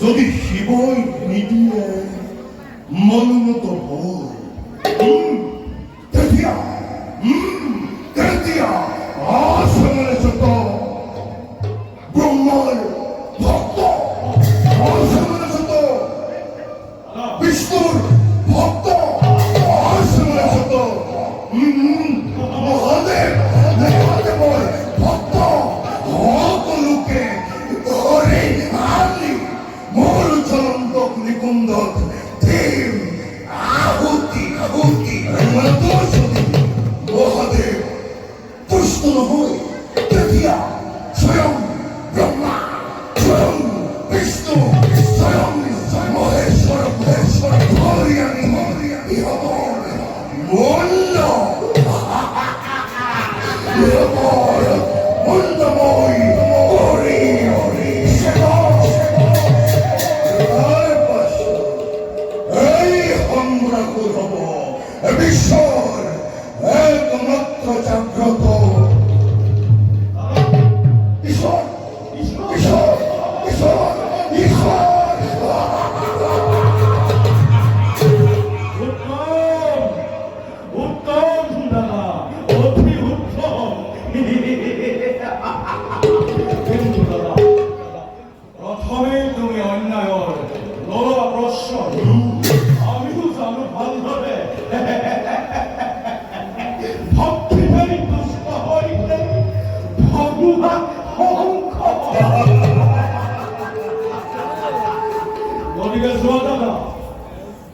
যদি শিবই নিদিয়ে মনোমত বল তেতিয়া তেতিয়া আসমলে সত ব্রহ্মার ভক্ত আসমলে সত বিষ্ণুর ভক্ত আসমলে সত মহাদেব মহাদেবর ভক্ত সকলোকে ধরে আনি মূল চলন্ত নিকুন্দত দেব আহুতি আহুতি মহাদেব তুষ্ট নহয় তেতিয়া স্বয়ং ব্রহ্মা স্বয়ং বিষ্ণু স্বয়ং মহেশ্বর মহেশ্বর ধরি আনি ইহতর মন্দ ইহতর মন্দময় হরি হরি এই সংগ্রাকুর হব বিশ্বর একমাত্র জাগ্রত ঈশ্বর ঈশ্বর ঈশ্বর ঈশ্বর উত্তম দাদা, অতি উত্তম। কিন্তু দাদা, প্রথমে তুমি অন্যায়ৰ লৰা প্ৰশ্ন আমিও জানো ভালদৰে ভক্তিধাৰী দুষ্ট হৈতে ভগৱান শংকৰ। গতিকে চোৱা দাদা,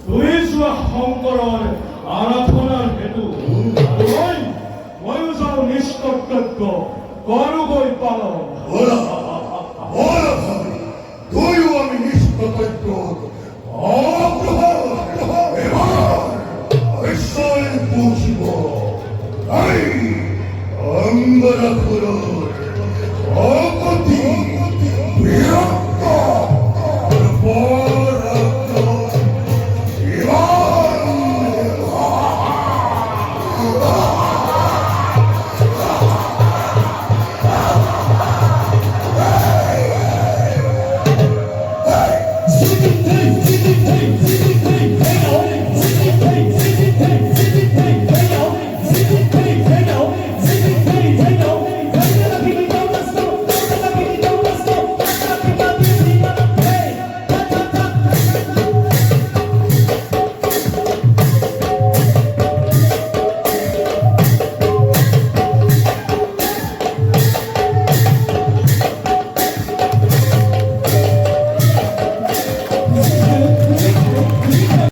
তুমি চোৱা শংকৰৰ আৰাধনাৰ হেতু ময়ো যাওঁ নিষ্কৰ্তব্য কৰোগৈ পালন। তুইও আমি নিষ্কর্তব্য